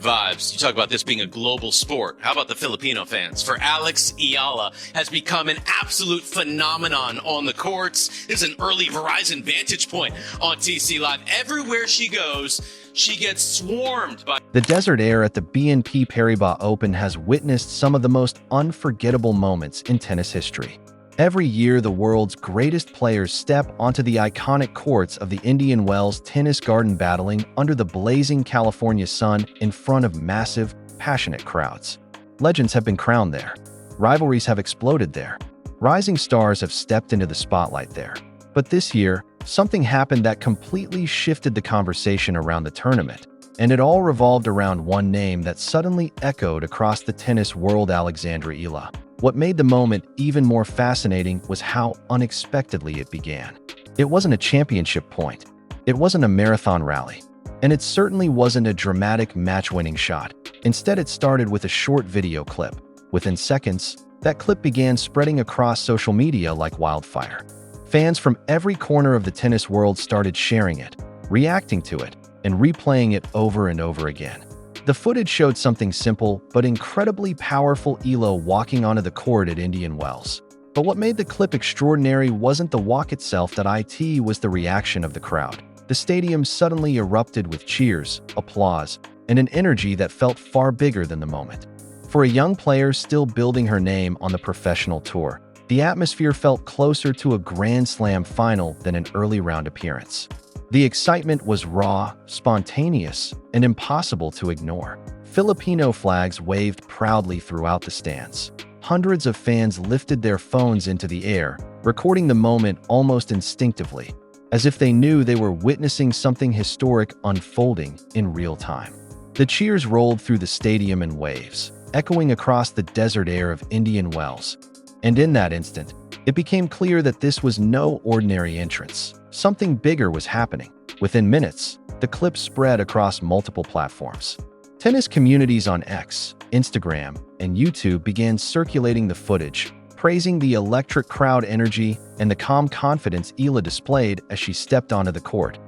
vibes. You talk about this being a global sport. How about the Filipino fans? For Alex Eala has become an absolute phenomenon on the courts. This is an early Verizon vantage point on TC Live. Everywhere she goes, she gets swarmed by... The desert air at the BNP Paribas Open has witnessed some of the most unforgettable moments in tennis history. Every year, the world's greatest players step onto the iconic courts of the Indian Wells Tennis Garden, battling under the blazing California sun in front of massive, passionate crowds. Legends have been crowned there. Rivalries have exploded there. Rising stars have stepped into the spotlight there. But this year, something happened that completely shifted the conversation around the tournament, and it all revolved around one name that suddenly echoed across the tennis world: Alexandra Eala. What made the moment even more fascinating was how unexpectedly it began. It wasn't a championship point. It wasn't a marathon rally. And it certainly wasn't a dramatic match-winning shot. Instead, it started with a short video clip. Within seconds, that clip began spreading across social media like wildfire. Fans from every corner of the tennis world started sharing it, reacting to it, and replaying it over and over again. The footage showed something simple but incredibly powerful: Eala walking onto the court at Indian Wells. But what made the clip extraordinary wasn't the walk itself, it was the reaction of the crowd. The stadium suddenly erupted with cheers, applause, and an energy that felt far bigger than the moment. For a young player still building her name on the professional tour, the atmosphere felt closer to a Grand Slam final than an early round appearance. The excitement was raw, spontaneous, and impossible to ignore. Filipino flags waved proudly throughout the stands. Hundreds of fans lifted their phones into the air, recording the moment almost instinctively, as if they knew they were witnessing something historic unfolding in real time. The cheers rolled through the stadium in waves, echoing across the desert air of Indian Wells. And in that instant, it became clear that this was no ordinary entrance. Something bigger was happening. Within minutes, the clip spread across multiple platforms. Tennis communities on X, Instagram, and YouTube began circulating the footage, praising the electric crowd energy and the calm confidence Eala displayed as she stepped onto the court.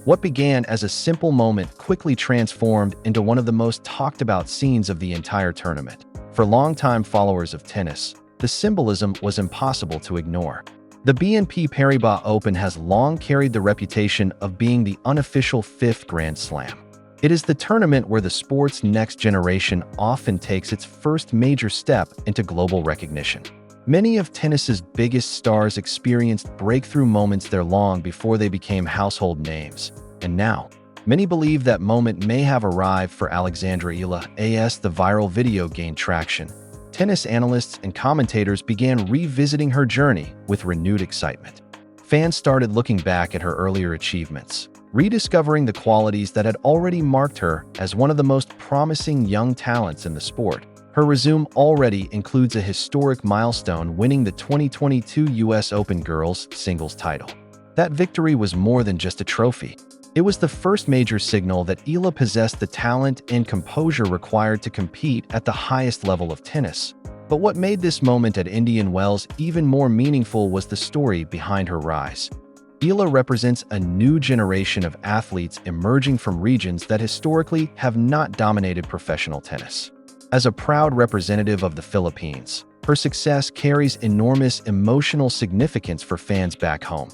What began as a simple moment quickly transformed into one of the most talked about scenes of the entire tournament. For longtime followers of tennis, the symbolism was impossible to ignore. The BNP Paribas Open has long carried the reputation of being the unofficial fifth Grand Slam. It is the tournament where the sport's next generation often takes its first major step into global recognition. Many of tennis's biggest stars experienced breakthrough moments there long before they became household names. And now, many believe that moment may have arrived for Alexandra Eala. As the viral video gained traction, tennis analysts and commentators began revisiting her journey with renewed excitement. Fans started looking back at her earlier achievements, rediscovering the qualities that had already marked her as one of the most promising young talents in the sport. Her resume already includes a historic milestone: winning the 2022 US Open girls singles title. That victory was more than just a trophy. It was the first major signal that Eala possessed the talent and composure required to compete at the highest level of tennis. But what made this moment at Indian Wells even more meaningful was the story behind her rise. Eala represents a new generation of athletes emerging from regions that historically have not dominated professional tennis. As a proud representative of the Philippines, her success carries enormous emotional significance for fans back home.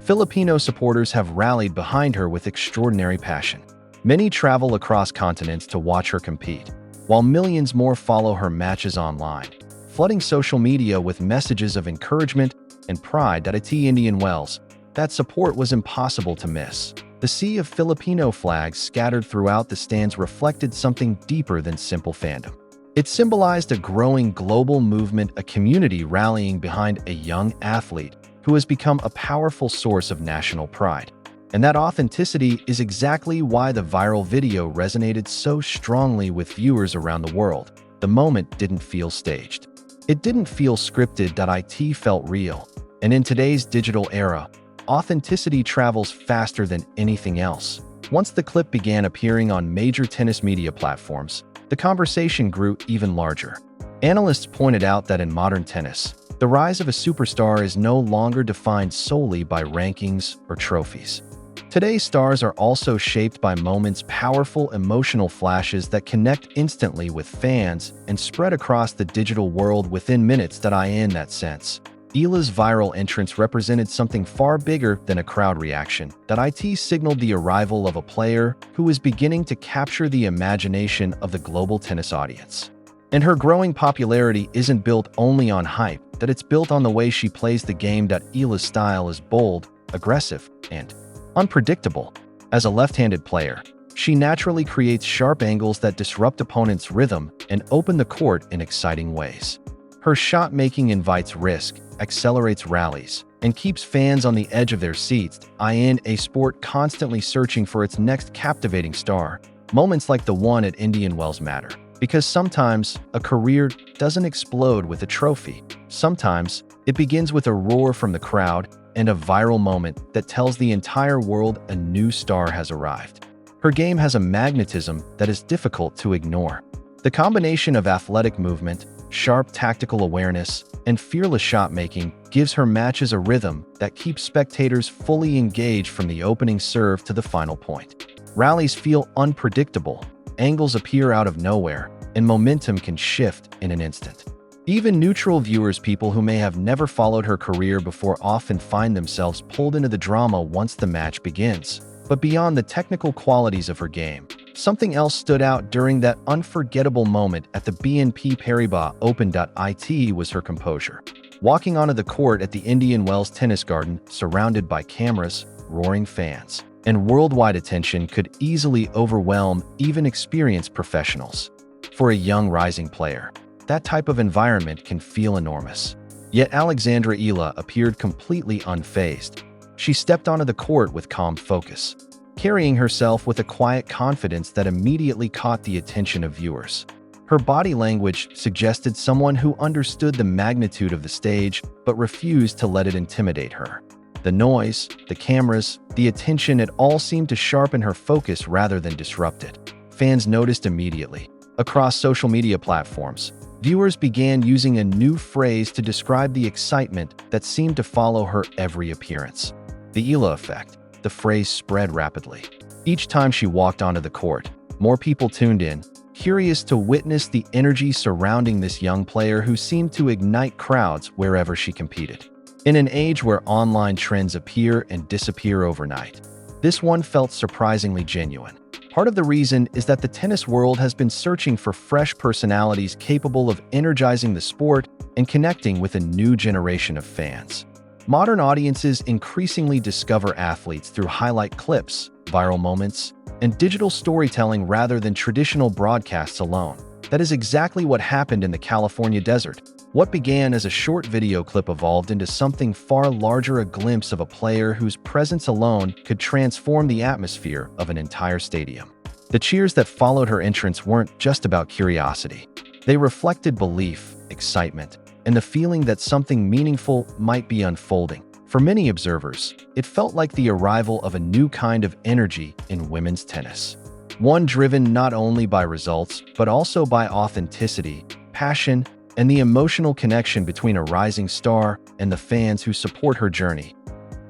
Filipino supporters have rallied behind her with extraordinary passion. Many travel across continents to watch her compete, while millions more follow her matches online, flooding social media with messages of encouragement and pride. At Indian Wells, that support was impossible to miss. The sea of Filipino flags scattered throughout the stands reflected something deeper than simple fandom. It symbolized a growing global movement, a community rallying behind a young athlete who has become a powerful source of national pride. And that authenticity is exactly why the viral video resonated so strongly with viewers around the world. The moment didn't feel staged. It didn't feel scripted. It felt real. And in today's digital era, authenticity travels faster than anything else. Once the clip began appearing on major tennis media platforms, the conversation grew even larger. Analysts pointed out that in modern tennis, the rise of a superstar is no longer defined solely by rankings or trophies. Today's stars are also shaped by moments, powerful emotional flashes that connect instantly with fans and spread across the digital world within minutes. In that sense, Eala's viral entrance represented something far bigger than a crowd reaction. It signaled the arrival of a player who is beginning to capture the imagination of the global tennis audience. And her growing popularity isn't built only on hype, it's built on the way she plays the game. Eala's style is bold, aggressive, and unpredictable. As a left-handed player, she naturally creates sharp angles that disrupt opponents' rhythm and open the court in exciting ways. Her shot-making invites risk, accelerates rallies, and keeps fans on the edge of their seats. In a sport constantly searching for its next captivating star, moments like the one at Indian Wells matter. Because sometimes a career doesn't explode with a trophy. Sometimes it begins with a roar from the crowd and a viral moment that tells the entire world a new star has arrived. Her game has a magnetism that is difficult to ignore. The combination of athletic movement, sharp tactical awareness, and fearless shot-making gives her matches a rhythm that keeps spectators fully engaged from the opening serve to the final point. Rallies feel unpredictable, angles appear out of nowhere, and momentum can shift in an instant. Even neutral viewers, people who may have never followed her career before, often find themselves pulled into the drama once the match begins. But beyond the technical qualities of her game, something else stood out during that unforgettable moment at the BNP Paribas Open. It was her composure. Walking onto the court at the Indian Wells Tennis Garden, surrounded by cameras, roaring fans, and worldwide attention could easily overwhelm even experienced professionals. For a young rising player, that type of environment can feel enormous. Yet Alexandra Eala appeared completely unfazed. She stepped onto the court with calm focus, carrying herself with a quiet confidence that immediately caught the attention of viewers. Her body language suggested someone who understood the magnitude of the stage but refused to let it intimidate her. The noise, the cameras, the attention, it all seemed to sharpen her focus rather than disrupt it. Fans noticed immediately. Across social media platforms, viewers began using a new phrase to describe the excitement that seemed to follow her every appearance. The Eala effect. The phrase spread rapidly. Each time she walked onto the court, more people tuned in, curious to witness the energy surrounding this young player who seemed to ignite crowds wherever she competed. In an age where online trends appear and disappear overnight, this one felt surprisingly genuine. Part of the reason is that the tennis world has been searching for fresh personalities capable of energizing the sport and connecting with a new generation of fans. Modern audiences increasingly discover athletes through highlight clips, viral moments, and digital storytelling rather than traditional broadcasts alone. That is exactly what happened in the California desert. What began as a short video clip evolved into something far larger, a glimpse of a player whose presence alone could transform the atmosphere of an entire stadium. The cheers that followed her entrance weren't just about curiosity. They reflected belief, excitement, and the feeling that something meaningful might be unfolding. For many observers, it felt like the arrival of a new kind of energy in women's tennis. One driven not only by results, but also by authenticity, passion, and the emotional connection between a rising star and the fans who support her journey.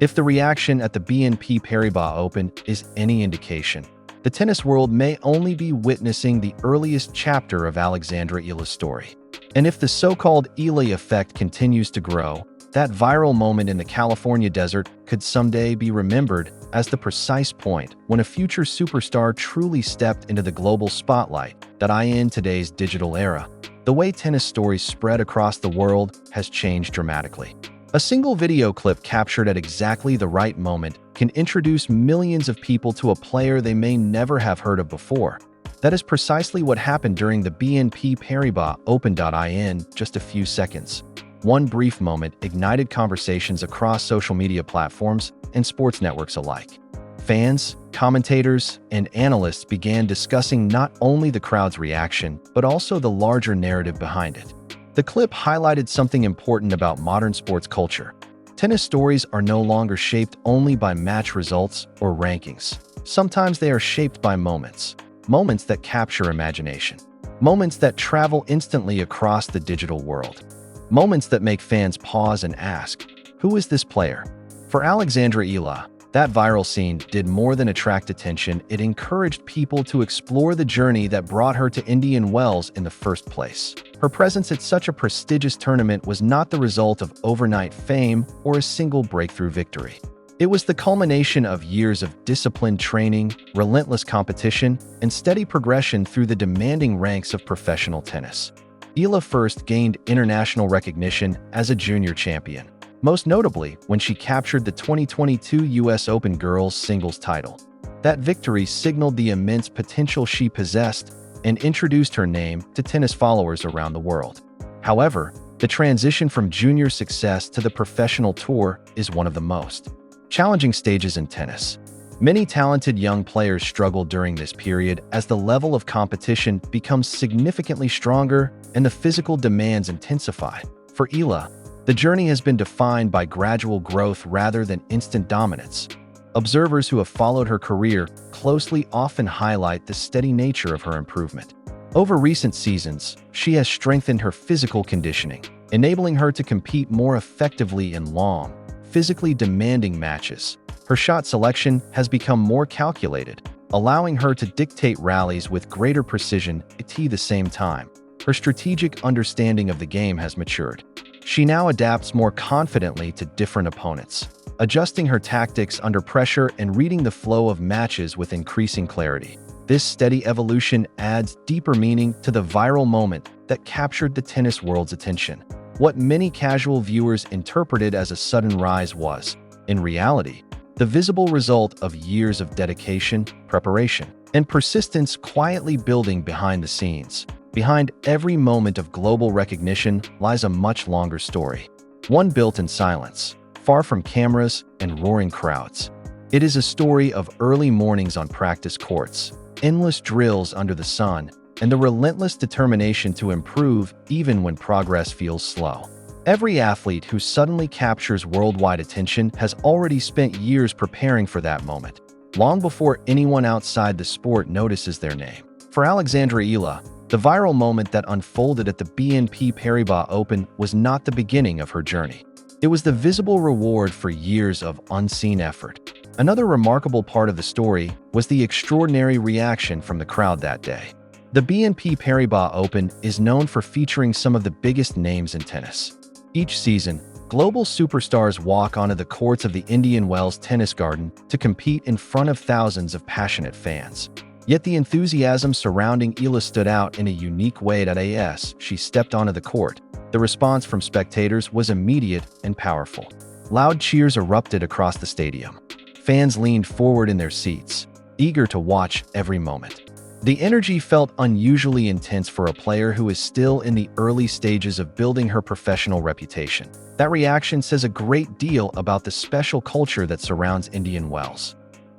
If the reaction at the BNP Paribas Open is any indication, the tennis world may only be witnessing the earliest chapter of Alexandra Eala's story. And if the so-called Eala effect continues to grow, that viral moment in the California desert could someday be remembered as the precise point when a future superstar truly stepped into the global spotlight. In today's digital era, the way tennis stories spread across the world has changed dramatically. A single video clip captured at exactly the right moment can introduce millions of people to a player they may never have heard of before. That is precisely what happened during the BNP Paribas Open. In just a few seconds, one brief moment ignited conversations across social media platforms and sports networks alike. Fans, commentators, and analysts began discussing not only the crowd's reaction, but also the larger narrative behind it. The clip highlighted something important about modern sports culture. Tennis stories are no longer shaped only by match results or rankings. Sometimes they are shaped by moments that capture imagination, moments that travel instantly across the digital world, moments that make fans pause and ask, who is this player? For Alexandra Eala, That viral scene did more than attract attention, it encouraged people to explore the journey that brought her to Indian Wells in the first place. Her presence at such a prestigious tournament was not the result of overnight fame or a single breakthrough victory. It was the culmination of years of disciplined training, relentless competition, and steady progression through the demanding ranks of professional tennis. Eala first gained international recognition as a junior champion, most notably when she captured the 2022 US Open girls singles title. That victory signaled the immense potential she possessed and introduced her name to tennis followers around the world. However, the transition from junior success to the professional tour is one of the most challenging stages in tennis. Many talented young players struggle during this period as the level of competition becomes significantly stronger and the physical demands intensify. For Eala, the journey has been defined by gradual growth rather than instant dominance. Observers who have followed her career closely often highlight the steady nature of her improvement. Over recent seasons, she has strengthened her physical conditioning, enabling her to compete more effectively in long, physically demanding matches. Her shot selection has become more calculated, allowing her to dictate rallies with greater precision at the same time. Her strategic understanding of the game has matured. She now adapts more confidently to different opponents, adjusting her tactics under pressure and reading the flow of matches with increasing clarity. This steady evolution adds deeper meaning to the viral moment that captured the tennis world's attention. What many casual viewers interpreted as a sudden rise was, in reality, the visible result of years of dedication, preparation, and persistence quietly building behind the scenes. Behind every moment of global recognition lies a much longer story, one built in silence, far from cameras and roaring crowds. It is a story of early mornings on practice courts, endless drills under the sun, and the relentless determination to improve even when progress feels slow. Every athlete who suddenly captures worldwide attention has already spent years preparing for that moment, long before anyone outside the sport notices their name. For Alexandra Eala, the viral moment that unfolded at the BNP Paribas Open was not the beginning of her journey. It was the visible reward for years of unseen effort. Another remarkable part of the story was the extraordinary reaction from the crowd that day. The BNP Paribas Open is known for featuring some of the biggest names in tennis. Each season, global superstars walk onto the courts of the Indian Wells Tennis Garden to compete in front of thousands of passionate fans. Yet the enthusiasm surrounding Eala stood out in a unique way. As she stepped onto the court, the response from spectators was immediate and powerful. Loud cheers erupted across the stadium. Fans leaned forward in their seats, eager to watch every moment. The energy felt unusually intense for a player who is still in the early stages of building her professional reputation. That reaction says a great deal about the special culture that surrounds Indian Wells.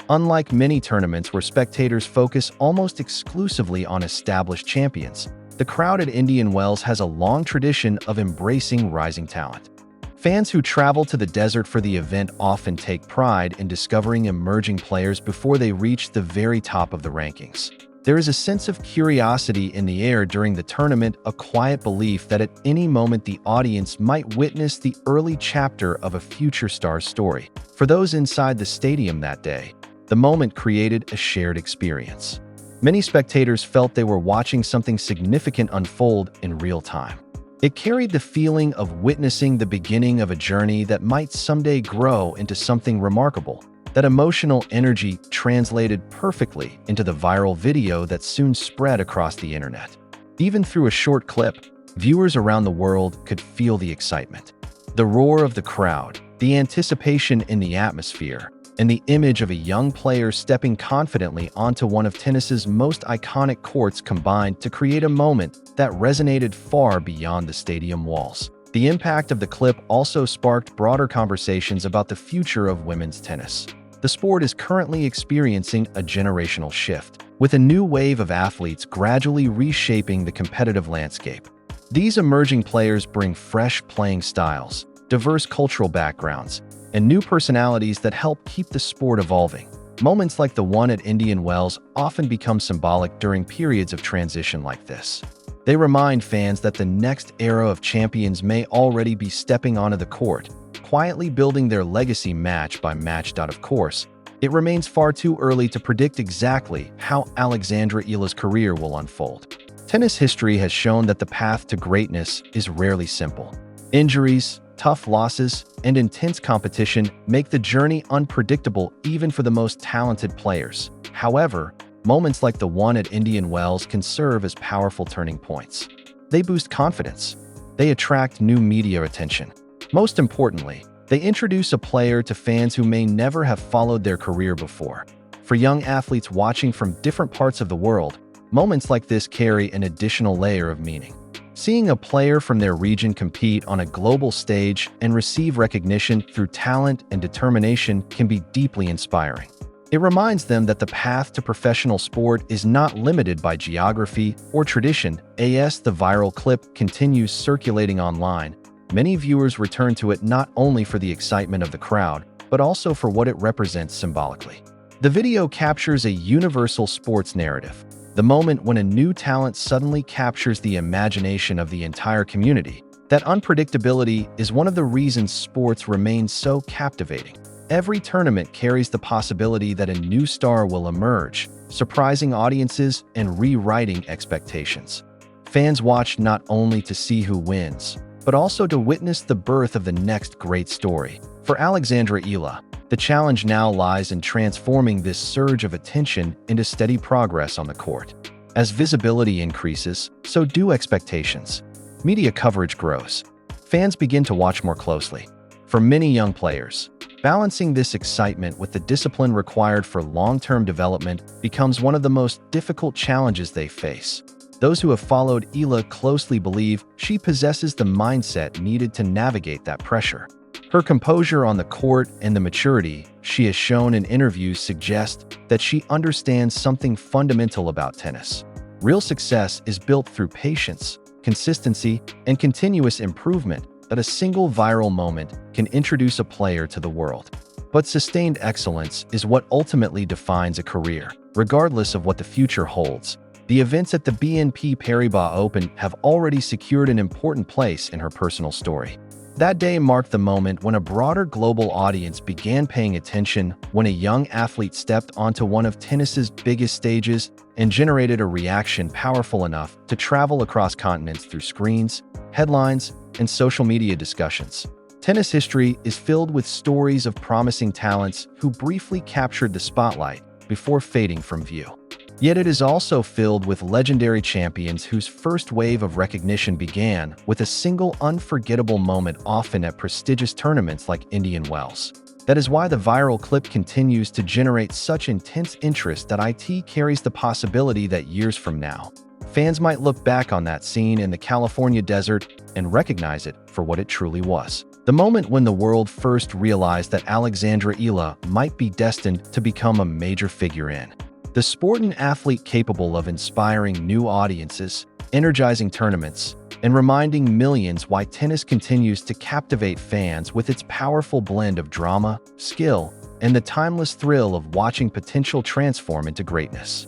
Unlike many tournaments where spectators focus almost exclusively on established champions, the crowd at Indian Wells has a long tradition of embracing rising talent. Fans who travel to the desert for the event often take pride in discovering emerging players before they reach the very top of the rankings. There is a sense of curiosity in the air during the tournament, a quiet belief that at any moment the audience might witness the early chapter of a future star's story. For those inside the stadium that day, the moment created a shared experience. Many spectators felt they were watching something significant unfold in real time. It carried the feeling of witnessing the beginning of a journey that might someday grow into something remarkable. That emotional energy translated perfectly into the viral video that soon spread across the internet. Even through a short clip, viewers around the world could feel the excitement. The roar of the crowd, the anticipation in the atmosphere, and the image of a young player stepping confidently onto one of tennis's most iconic courts combined to create a moment that resonated far beyond the stadium walls. The impact of the clip also sparked broader conversations about the future of women's tennis. The sport is currently experiencing a generational shift, with a new wave of athletes gradually reshaping the competitive landscape. These emerging players bring fresh playing styles, diverse cultural backgrounds, and new personalities that help keep the sport evolving. Moments like the one at Indian Wells often become symbolic during periods of transition like this. They remind fans that the next era of champions may already be stepping onto the court, quietly building their legacy match by match. Of course, it remains far too early to predict exactly how Alexandra Eala's career will unfold. Tennis history has shown that the path to greatness is rarely simple. Injuries, tough losses, and intense competition make the journey unpredictable even for the most talented players. However, moments like the one at Indian Wells can serve as powerful turning points. They boost confidence. They attract new media attention. Most importantly, they introduce a player to fans who may never have followed their career before. For young athletes watching from different parts of the world, moments like this carry an additional layer of meaning. Seeing a player from their region compete on a global stage and receive recognition through talent and determination can be deeply inspiring. It reminds them that the path to professional sport is not limited by geography or tradition. As the viral clip continues circulating online, many viewers return to it not only for the excitement of the crowd, but also for what it represents symbolically. The video captures a universal sports narrative, the moment when a new talent suddenly captures the imagination of the entire community. That unpredictability is one of the reasons sports remain so captivating. Every tournament carries the possibility that a new star will emerge, surprising audiences and rewriting expectations. Fans watch not only to see who wins, but also to witness the birth of the next great story. For Alexandra Eala, the challenge now lies in transforming this surge of attention into steady progress on the court. As visibility increases, so do expectations. Media coverage grows. Fans begin to watch more closely. For many young players, balancing this excitement with the discipline required for long-term development becomes one of the most difficult challenges they face. Those who have followed Eala closely believe she possesses the mindset needed to navigate that pressure. Her composure on the court and the maturity she has shown in interviews suggest that she understands something fundamental about tennis. Real success is built through patience, consistency, and continuous improvement. That a single viral moment can introduce a player to the world. But sustained excellence is what ultimately defines a career. Regardless of what the future holds, the events at the BNP Paribas Open have already secured an important place in her personal story. That day marked the moment when a broader global audience began paying attention, when a young athlete stepped onto one of tennis's biggest stages and generated a reaction powerful enough to travel across continents through screens, headlines, and social media discussions. Tennis history is filled with stories of promising talents who briefly captured the spotlight before fading from view. Yet it is also filled with legendary champions whose first wave of recognition began with a single unforgettable moment, often at prestigious tournaments like Indian Wells. That is why the viral clip continues to generate such intense interest that it carries the possibility that years from now, fans might look back on that scene in the California desert and recognize it for what it truly was. The moment when the world first realized that Alexandra Eala might be destined to become a major figure in the sport, an athlete capable of inspiring new audiences, energizing tournaments, and reminding millions why tennis continues to captivate fans with its powerful blend of drama, skill, and the timeless thrill of watching potential transform into greatness.